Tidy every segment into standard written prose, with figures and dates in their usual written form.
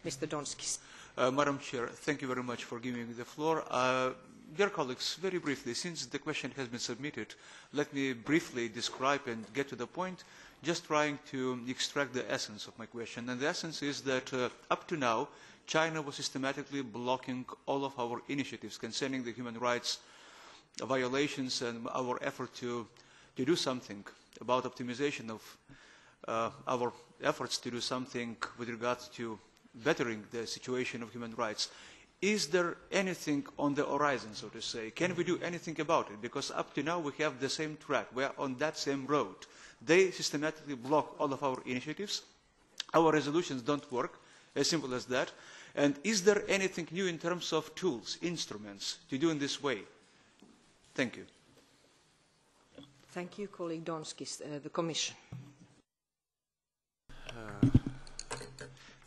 Mr. Donskis. Madam Chair, thank you very much for giving me the floor. Dear colleagues, very briefly, since the question has been submitted, let me briefly describe and get to the point, just trying to extract the essence of my question. And the essence is that up to now, China was systematically blocking all of our initiatives concerning the human rights violations and our effort to do something about optimization of our efforts to do something with regards to bettering the situation of human rights. Is there anything on the horizon, so to say? Can we do anything about it? Because up to now we have the same track. We are on that same road. They systematically block all of our initiatives. Our resolutions don't work, as simple as that. And is there anything new in terms of tools, instruments, to do in this way? Thank you. Thank you, colleague Donskis. The Commission.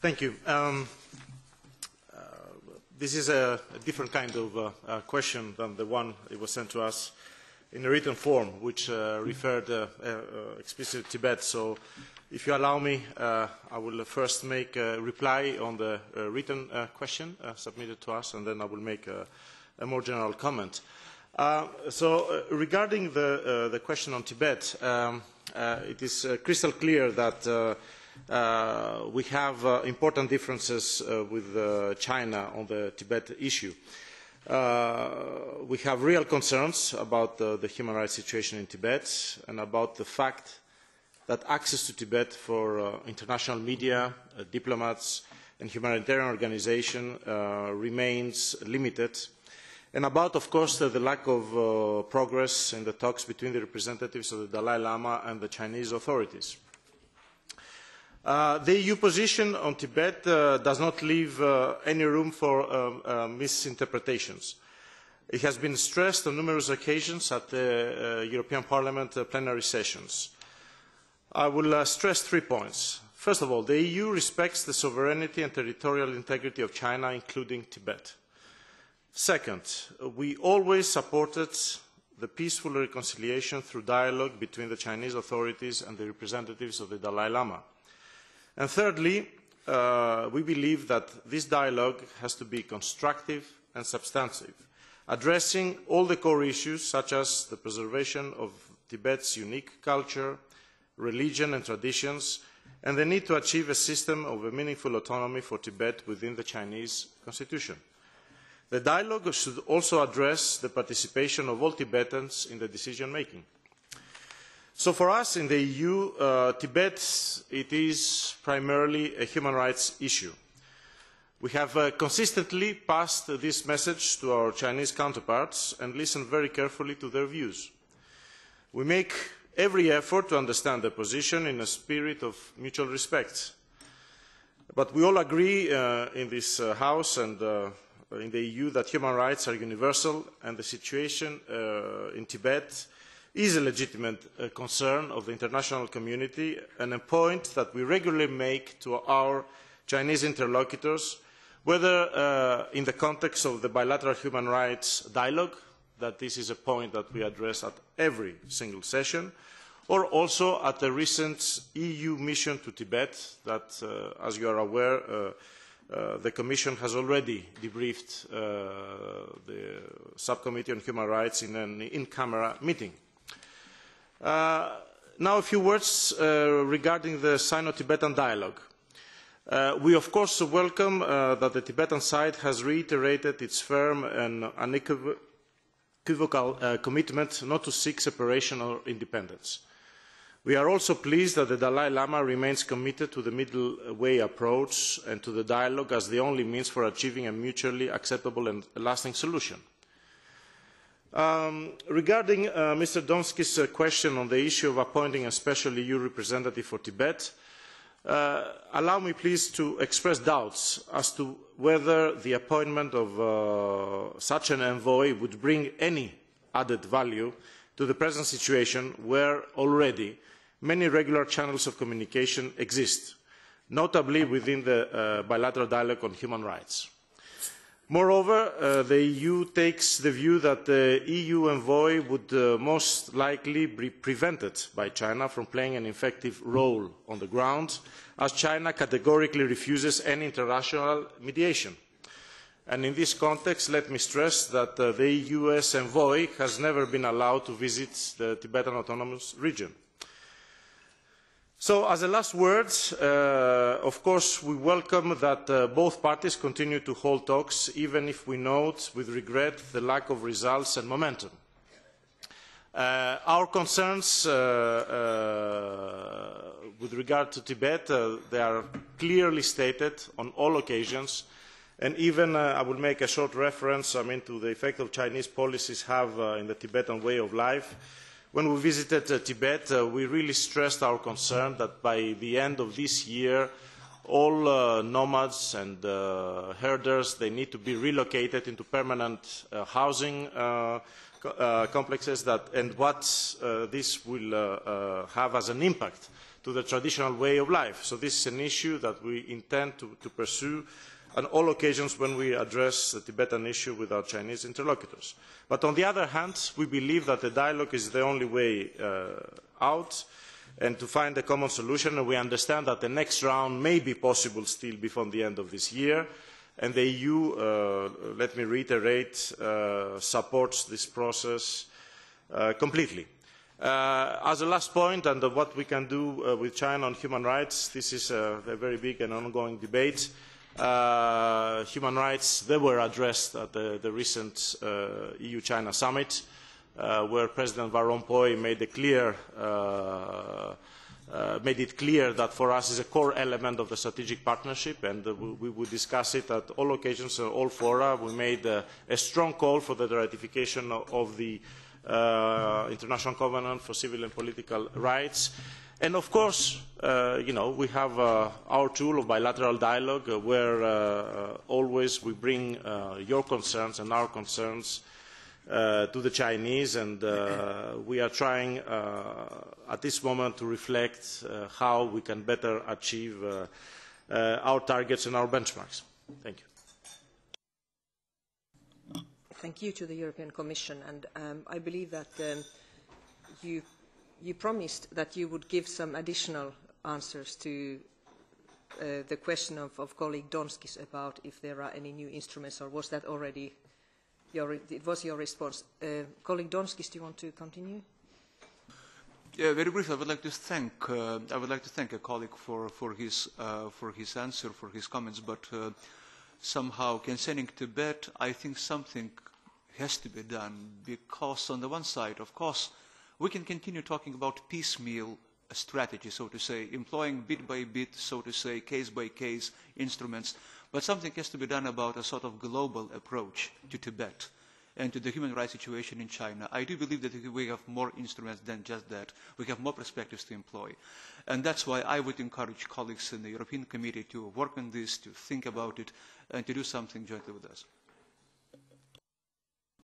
Thank you. This is a different kind of question than the one that was sent to us in a written form, which referred explicitly to Tibet. So, if you allow me, I will first make a reply on the written question submitted to us, and then I will make a more general comment. Regarding the question on Tibet, it is crystal clear that we have important differences with China on the Tibet issue. We have real concerns about the human rights situation in Tibet and about the fact that access to Tibet for international media, diplomats and humanitarian organizations remains limited, and about, of course, the lack of progress in the talks between the representatives of the Dalai Lama and the Chinese authorities. The EU position on Tibet does not leave any room for misinterpretations. It has been stressed on numerous occasions at the European Parliament plenary sessions. I will stress 3 points. First of all, the EU respects the sovereignty and territorial integrity of China, including Tibet. Second, we always supported the peaceful reconciliation through dialogue between the Chinese authorities and the representatives of the Dalai Lama. And thirdly, we believe that this dialogue has to be constructive and substantive, addressing all the core issues such as the preservation of Tibet's unique culture, religion and traditions, and the need to achieve a system of a meaningful autonomy for Tibet within the Chinese constitution. The dialogue should also address the participation of all Tibetans in the decision-making. So for us in the EU, Tibet, it is primarily a human rights issue. We have consistently passed this message to our Chinese counterparts and listened very carefully to their views. We make every effort to understand their position in a spirit of mutual respect. But we all agree in this House and in the EU that human rights are universal, and the situation in Tibet is a legitimate concern of the international community and a point that we regularly make to our Chinese interlocutors, whether in the context of the bilateral human rights dialogue, that this is a point that we address at every single session, or also at the recent EU mission to Tibet that, as you are aware, the Commission has already debriefed the subcommittee on human rights in an in-camera meeting. Now a few words regarding the Sino-Tibetan dialogue. We of course welcome that the Tibetan side has reiterated its firm and unequivocal commitment not to seek separation or independence. We are also pleased that the Dalai Lama remains committed to the middle way approach and to the dialogue as the only means for achieving a mutually acceptable and lasting solution. Regarding Mr. Donskis' question on the issue of appointing a special EU representative for Tibet, allow me please to express doubts as to whether the appointment of such an envoy would bring any added value to the present situation where already many regular channels of communication exist, notably within the bilateral dialogue on human rights. Moreover, the EU takes the view that the EU envoy would most likely be prevented by China from playing an effective role on the ground, as China categorically refuses any international mediation. And in this context, let me stress that the US envoy has never been allowed to visit the Tibetan Autonomous Region. So, as a last word, of course, we welcome that both parties continue to hold talks, even if we note with regret the lack of results and momentum. Our concerns with regard to Tibet, they are clearly stated on all occasions, and even I will make a short reference to the effect of Chinese policies have in the Tibetan way of life. When we visited Tibet, we really stressed our concern that by the end of this year, all nomads and herders, they need to be relocated into permanent housing complexes, and what this will have as an impact to the traditional way of life. So this is an issue that we intend to pursue on all occasions when we address the Tibetan issue with our Chinese interlocutors. But on the other hand, we believe that the dialogue is the only way out, and to find a common solution, and we understand that the next round may be possible still before the end of this year, and the EU, let me reiterate, supports this process completely. As a last point, and what we can do with China on human rights, this is a very big and ongoing debate. Human rights, they were addressed at the recent EU-China summit, where President Van Rompuy made it clear that for us is a core element of the strategic partnership, and we would discuss it at all occasions, all fora. We made a strong call for the ratification of the International Covenant for Civil and Political Rights. And of course, we have our tool of bilateral dialogue, where always we bring your concerns and our concerns to the Chinese, and we are trying at this moment to reflect how we can better achieve our targets and our benchmarks. Thank you. Thank you to the European Commission, and I believe that you promised that you would give some additional answers to the question of colleague Donskis about if there are any new instruments, or was that already it was your response? Colleague Donskis, do you want to continue? Yeah, very briefly, I would like to thank a colleague for his answer, for his comments, but somehow concerning Tibet, I think something has to be done, because on the one side, of course, we can continue talking about piecemeal strategy, so to say, employing bit by bit, so to say, case by case instruments, but something has to be done about a sort of global approach to Tibet and to the human rights situation in China. I do believe that we have more instruments than just that. We have more perspectives to employ. And that's why I would encourage colleagues in the European Committee to work on this, to think about it, and to do something jointly with us.